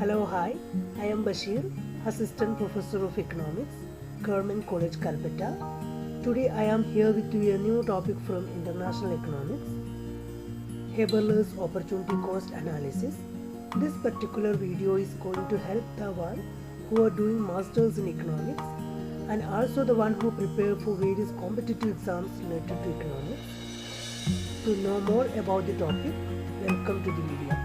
Hello, hi. I am Bashir, Assistant Professor of Economics, Government College, Calcutta. Today I am here with you a new topic from International Economics, Haberler's Opportunity Cost Analysis. This particular video is going to help the one who are doing Masters in Economics and also the one who prepare for various competitive exams related to economics. To know more about the topic, welcome to the video.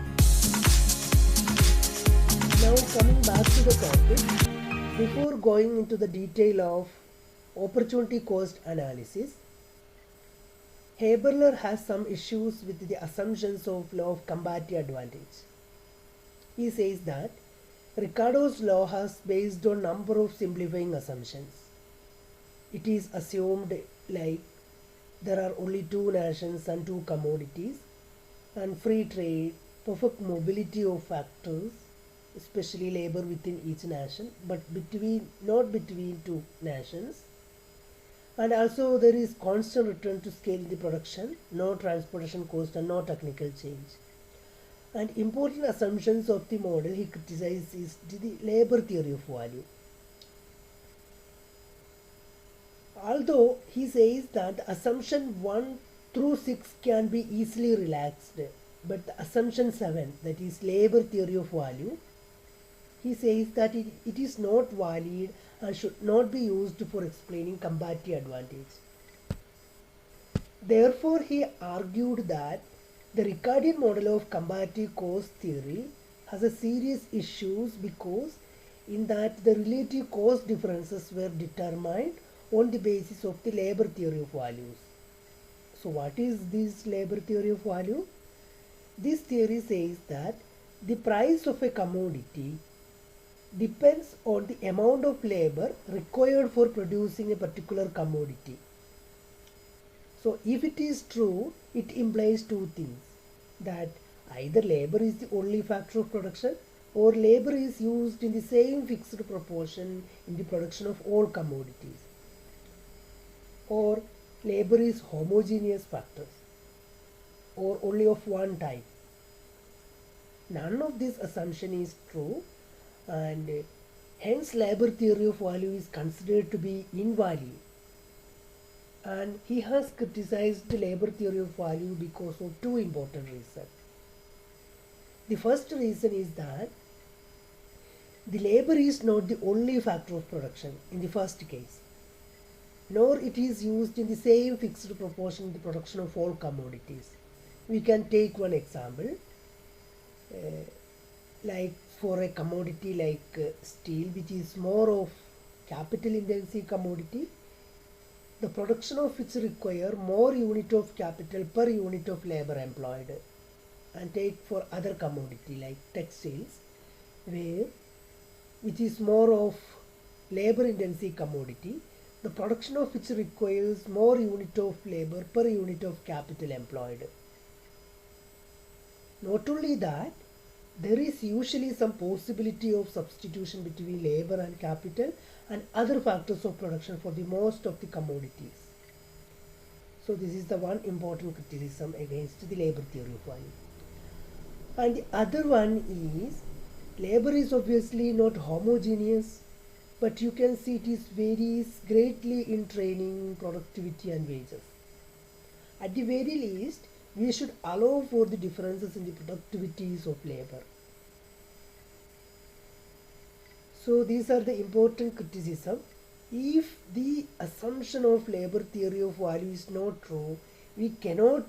Now coming back to the topic, before going into the detail of opportunity cost analysis, Haberler has some issues with the assumptions of law of comparative advantage. He says that Ricardo's law has based on number of simplifying assumptions. It is assumed like there are only two nations and two commodities and free trade, perfect mobility of factors, especially labor within each nation, but not between two nations. And also there is constant return to scale in the production, no transportation cost and no technical change. And important assumptions of the model he criticizes is the labor theory of value. Although he says that assumption 1 through 6 can be easily relaxed, but the assumption 7, that is labor theory of value, he says that it is not valid and should not be used for explaining comparative advantage. Therefore, he argued that the Ricardian model of comparative cost theory has a serious issues because in that the relative cost differences were determined on the basis of the labor theory of values. So what is this labor theory of value? This theory says that the price of a commodity depends on the amount of labor required for producing a particular commodity. So if it is true, it implies two things, that either labor is the only factor of production or labor is used in the same fixed proportion in the production of all commodities, or labor is homogeneous factors or only of one type. None of this assumption is true, and hence labor theory of value is considered to be invalid. And he has criticized the labor theory of value because of two important reasons. The first reason is that the labor is not the only factor of production in the first case, nor it is used in the same fixed proportion in the production of all commodities. We can take one example, like for a commodity like steel, which is more of capital intensive commodity, the production of which require more unit of capital per unit of labor employed. And take for other commodity like textiles, which is more of labor intensive commodity, the production of which requires more unit of labor per unit of capital employed. Not only that, there is usually some possibility of substitution between labor and capital and other factors of production for the most of the commodities. So this is the one important criticism against the labor theory of value. And the other one is, labor is obviously not homogeneous, but you can see it varies greatly in training, productivity and wages. At the very least, we should allow for the differences in the productivities of labor. So these are the important criticism. If the assumption of labor theory of value is not true, we cannot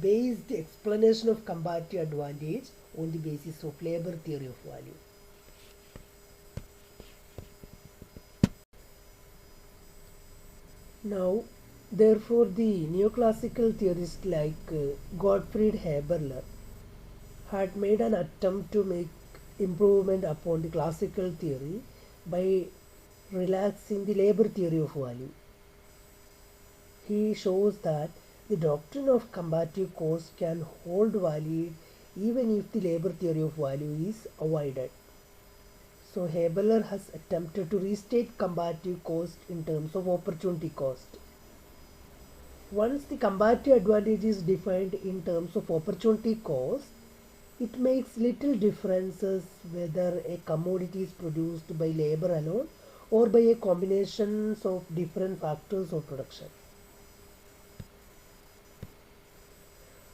base the explanation of comparative advantage on the basis of labor theory of value. Now, therefore, the neoclassical theorists like Gottfried Haberler had made an attempt to make improvement upon the classical theory by relaxing the labor theory of value. He shows that the doctrine of comparative cost can hold valid even if the labor theory of value is avoided. So Haberler has attempted to restate comparative cost in terms of opportunity cost. Once the comparative advantage is defined in terms of opportunity cost, it makes little differences whether a commodity is produced by labor alone or by a combination of different factors of production.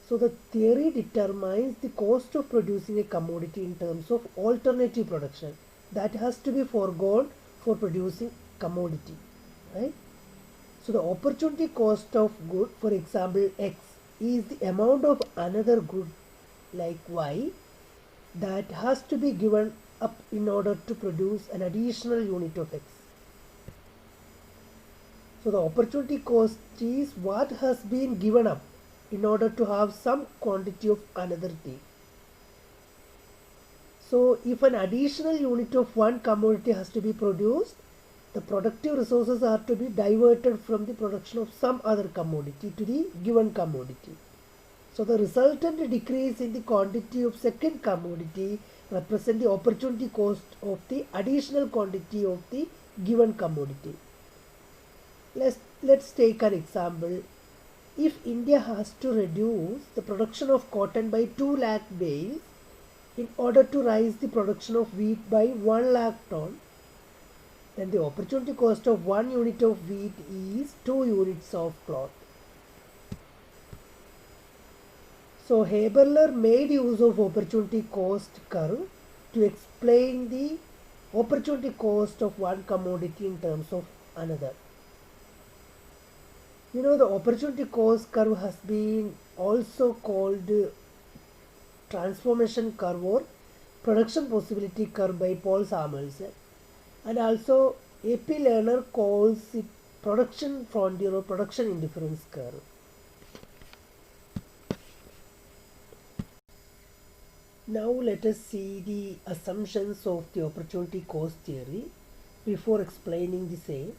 So the theory determines the cost of producing a commodity in terms of alternative production that has to be foregone for producing commodity, right? So the opportunity cost of good, for example, X, is the amount of another good like Y that has to be given up in order to produce an additional unit of X. So the opportunity cost is what has been given up in order to have some quantity of another thing. So if an additional unit of one commodity has to be produced, the productive resources are to be diverted from the production of some other commodity to the given commodity. So the resultant decrease in the quantity of second commodity represent the opportunity cost of the additional quantity of the given commodity. Let's take an example. If India has to reduce the production of cotton by 2 lakh bales in order to raise the production of wheat by 1 lakh ton, then the opportunity cost of 1 unit of wheat is 2 units of cloth. So Haberler made use of opportunity cost curve to explain the opportunity cost of one commodity in terms of another. You know, the opportunity cost curve has been also called transformation curve or production possibility curve by Paul Samuelson, and also AP Lerner calls it production frontier or production indifference curve. Now let us see the assumptions of the opportunity cost theory. Before explaining the same,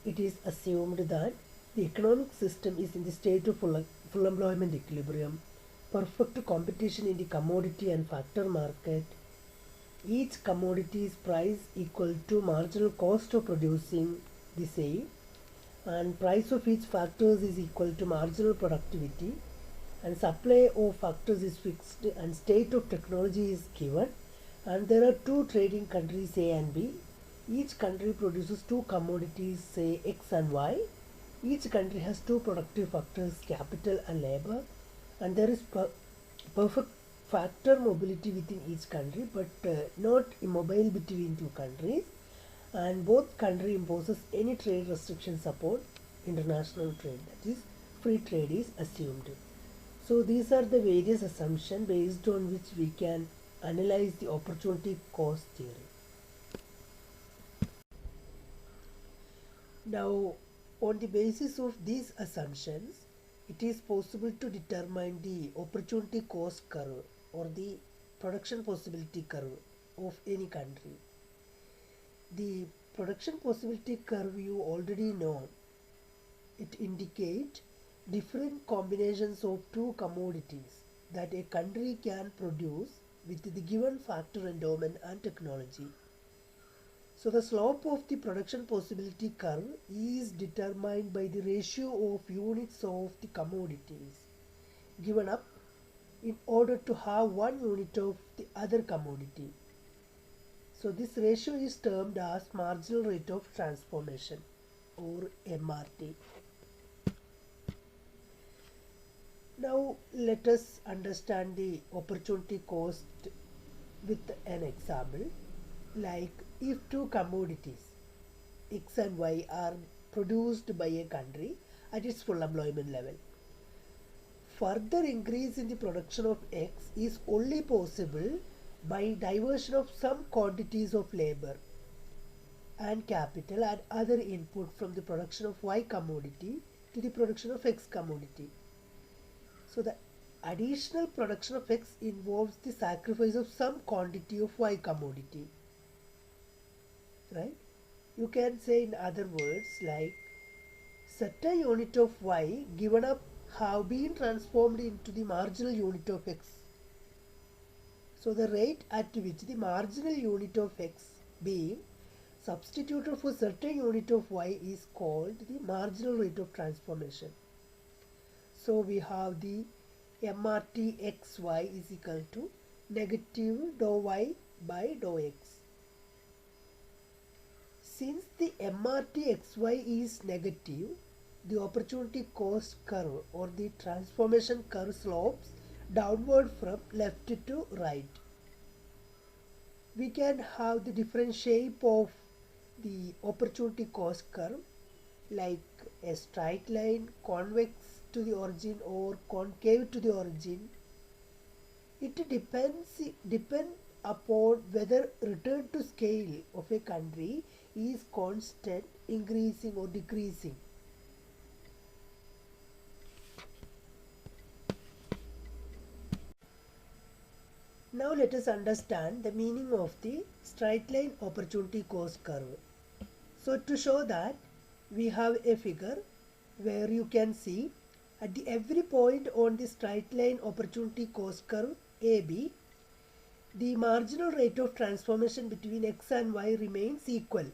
it is assumed that the economic system is in the state of full employment equilibrium, perfect competition in the commodity and factor market, each commodity's price equal to marginal cost of producing the same, and price of each factors is equal to marginal productivity, and supply of factors is fixed and state of technology is given, and there are two trading countries A and B. Each country produces two commodities, say X and Y. Each country has two productive factors, capital and labor, and there is perfect factor mobility within each country, but not immobile between two countries, and both country imposes any trade restriction support international trade, that is free trade is assumed. So these are the various assumptions based on which we can analyze the opportunity cost theory. Now, on the basis of these assumptions, it is possible to determine the opportunity cost curve or the production possibility curve of any country. The production possibility curve you already know. It indicates different combinations of two commodities that a country can produce with the given factor endowment and technology. So the slope of the production possibility curve is determined by the ratio of units of the commodities given up in order to have one unit of the other commodity. So this ratio is termed as marginal rate of transformation or MRT. Now let us understand the opportunity cost with an example. Like if two commodities X and Y are produced by a country at its full employment level, further increase in the production of X is only possible by diversion of some quantities of labor and capital and other input from the production of Y commodity to the production of X commodity. So the additional production of X involves the sacrifice of some quantity of Y commodity. Right? You can say in other words like certain unit of Y given up have been transformed into the marginal unit of X. So the rate at which the marginal unit of X being substituted for certain unit of Y is called the marginal rate of transformation. So we have the MRT xy is equal to negative dou y by dou x. Since the MRT xy is negative, the opportunity cost curve or the transformation curve slopes downward from left to right. We can have the different shape of the opportunity cost curve, like a straight line, convex to the origin or concave to the origin. It depend upon whether return to scale of a country is constant, increasing or decreasing. Now let us understand the meaning of the straight line opportunity cost curve. So to show that, we have a figure where you can see at every point on the straight line opportunity cost curve AB, the marginal rate of transformation between x and y remains equal.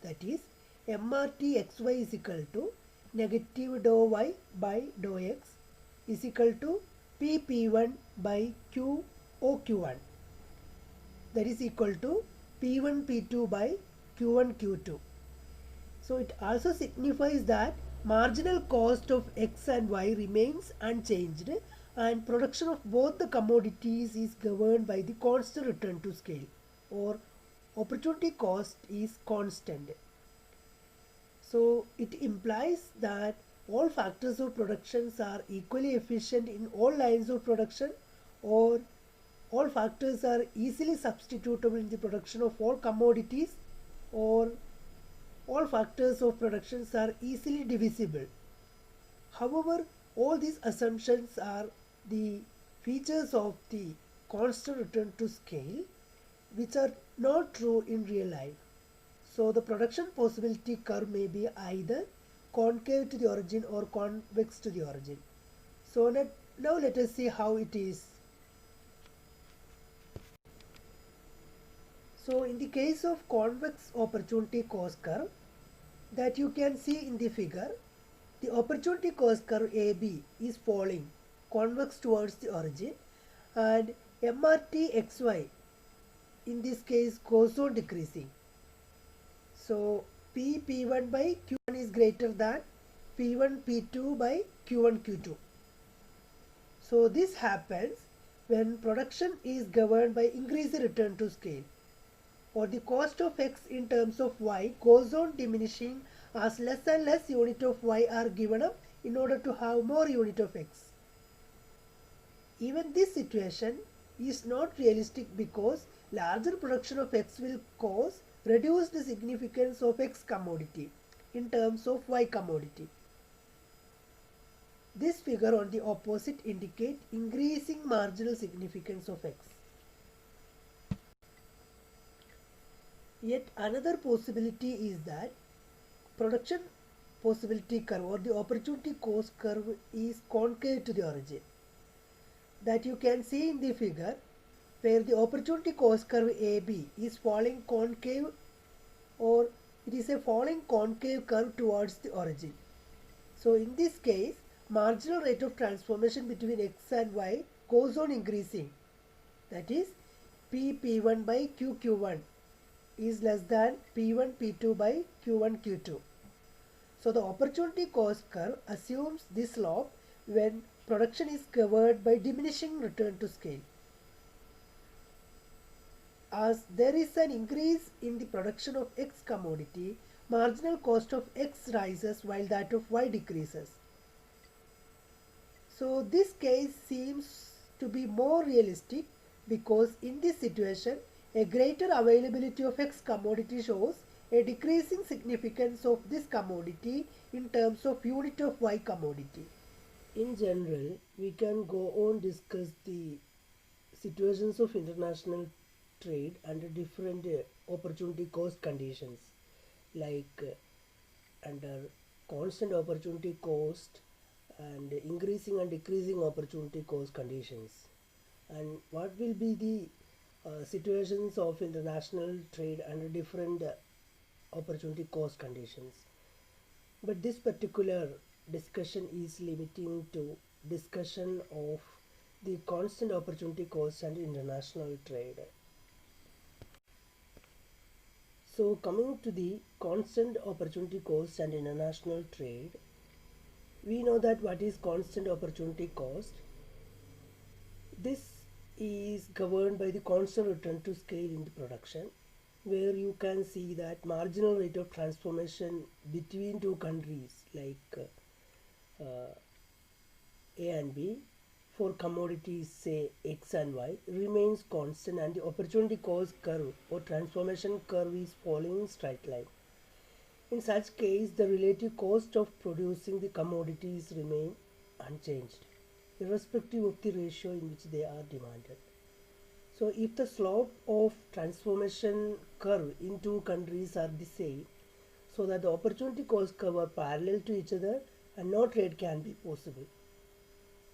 That is, MRT xy is equal to negative dou y by dou x is equal to PP1 by QOQ1. That is equal to P1 P2 by Q1 Q2. So it also signifies that marginal cost of x and y remains unchanged and production of both the commodities is governed by the constant return to scale, or opportunity cost is constant. So it implies that all factors of productions are equally efficient in all lines of production, or all factors are easily substitutable in the production of all commodities, or all factors of productions are easily divisible. However, all these assumptions are the features of the constant return to scale, which are not true in real life. So the production possibility curve may be either concave to the origin or convex to the origin. So now let us see how it is. So in the case of convex opportunity cost curve that you can see in the figure, the opportunity cost curve AB is falling convex towards the origin, and MRT XY in this case goes on decreasing. So P1 by Q1 is greater than P1 P2 by Q1 Q2. So this happens when production is governed by increasing return to scale, or the cost of x in terms of y goes on diminishing as less and less unit of y are given up in order to have more unit of x. Even this situation is not realistic because larger production of x will cause reduced significance of x commodity in terms of y commodity. This figure on the opposite indicates increasing marginal significance of x. Yet another possibility is that production possibility curve or the opportunity cost curve is concave to the origin. That you can see in the figure where the opportunity cost curve AB is falling concave, or it is a falling concave curve towards the origin. So in this case, marginal rate of transformation between x and y goes on increasing. That is, P1 by Q1 is less than P1 P2 by Q1 Q2. So the opportunity cost curve assumes this slope when production is covered by diminishing return to scale. As there is an increase in the production of X commodity, marginal cost of X rises while that of Y decreases. So this case seems to be more realistic because in this situation, a greater availability of X commodity shows a decreasing significance of this commodity in terms of unit of Y commodity. In general, we can go on discuss the situations of international trade under different opportunity cost conditions, like under constant opportunity cost and increasing and decreasing opportunity cost conditions, and what will be the situations of international trade under different opportunity cost conditions. But this particular discussion is limiting to discussion of the constant opportunity cost and international trade. So coming to the constant opportunity cost and international trade, we know that what is constant opportunity cost. This is governed by the constant return to scale in the production, where you can see that marginal rate of transformation between two countries like uh, A and B for commodities say X and Y remains constant, and the opportunity cost curve or transformation curve is following straight line. In such case, the relative cost of producing the commodities remain unchanged, irrespective of the ratio in which they are demanded. So if the slope of transformation curve in two countries are the same, so that the opportunity cost curve are parallel to each other, and no trade can be possible.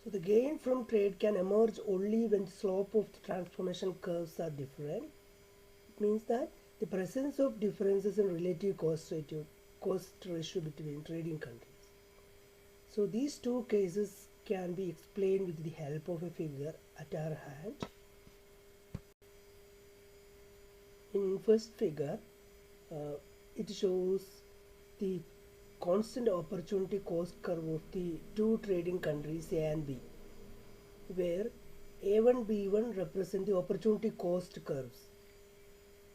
So the gain from trade can emerge only when the slope of the transformation curves are different. It means that the presence of differences in relative cost ratio between trading countries. So these two cases can be explained with the help of a figure at our hand. In first figure, uh, it shows the constant opportunity cost curve of the two trading countries A and B, where A1 B1 represent the opportunity cost curves.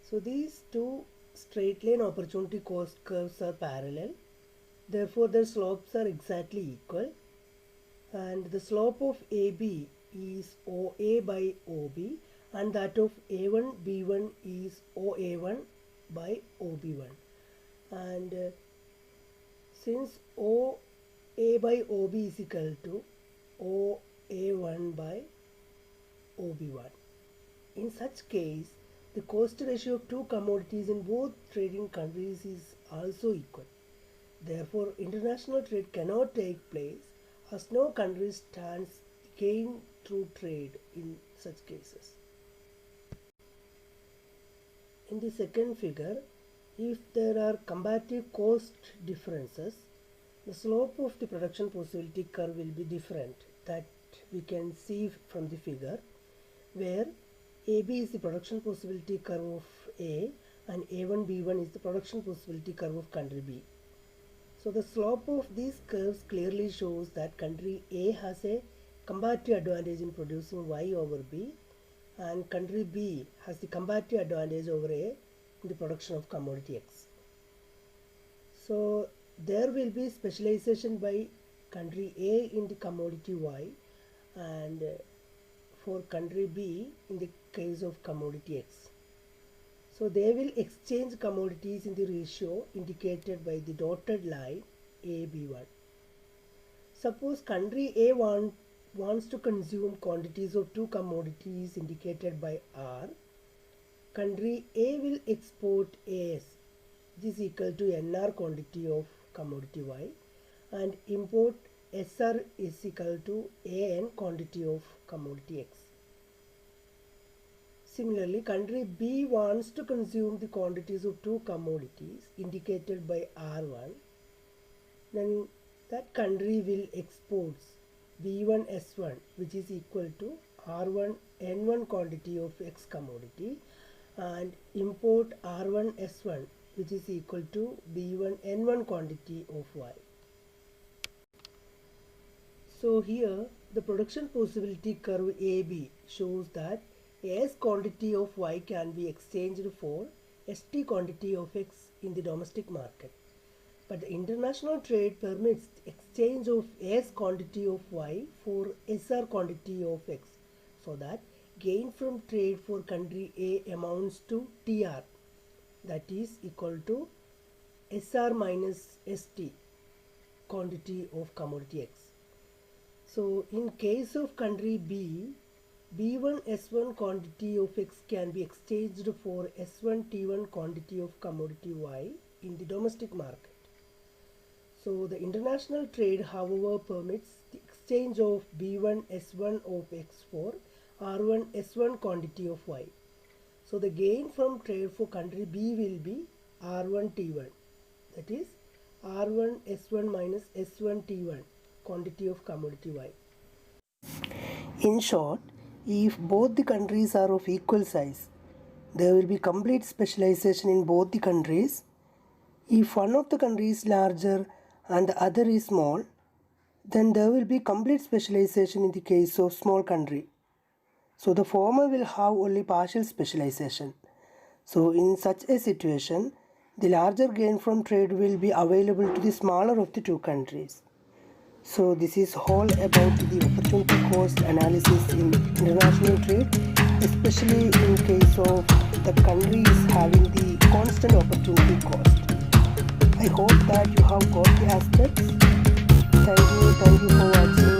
So these two straight line opportunity cost curves are parallel, therefore their slopes are exactly equal, and the slope of AB is OA by OB, and that of A1 B1 is OA1 by OB1. And since OA by OB is equal to OA1 by OB1, in such case the cost ratio of two commodities in both trading countries is also equal. Therefore, international trade cannot take place, as no country stands to gain through trade in such cases. In the second figure, if there are comparative cost differences, the slope of the production possibility curve will be different. That we can see from the figure, where AB is the production possibility curve of A and A1 B1 is the production possibility curve of country B. So the slope of these curves clearly shows that country A has a comparative advantage in producing Y over B, and country B has the comparative advantage over A in the production of commodity X. So there will be specialization by country A in the commodity Y, and for country B in the case of commodity X. So they will exchange commodities in the ratio indicated by the dotted line AB1. Suppose country A wants to consume quantities of two commodities indicated by R. Country A will export AS, which is equal to NR quantity of commodity Y, and import SR is equal to AN quantity of commodity X. Similarly, country B wants to consume the quantities of two commodities indicated by R1, then that country will export B1 S1, which is equal to R1 N1 quantity of X commodity, and import R1 S1, which is equal to B1 N1 quantity of Y. So here the production possibility curve AB shows that S quantity of Y can be exchanged for ST quantity of X in the domestic market. But the international trade permits the exchange of S quantity of Y for SR quantity of X, so that gain from trade for country A amounts to TR, that is equal to SR minus ST quantity of commodity X. So in case of country B, B1 S1 quantity of X can be exchanged for S1 T1 quantity of commodity Y in the domestic market. So the international trade, however, permits the exchange of B1 S1 of X for R1 S1 quantity of Y. So the gain from trade for country B will be R1 T1, that is R1 S1 minus S1 T1 quantity of commodity Y. In short, if both the countries are of equal size, there will be complete specialization in both the countries. If one of the countries is larger and the other is small, then there will be complete specialization in the case of small country. So the former will have only partial specialization. So in such a situation, the larger gain from trade will be available to the smaller of the two countries. So this is all about the opportunity cost analysis in international trade, especially in case of the countries having the constant opportunity cost. I hope that you have got the aspects. Thank you for watching.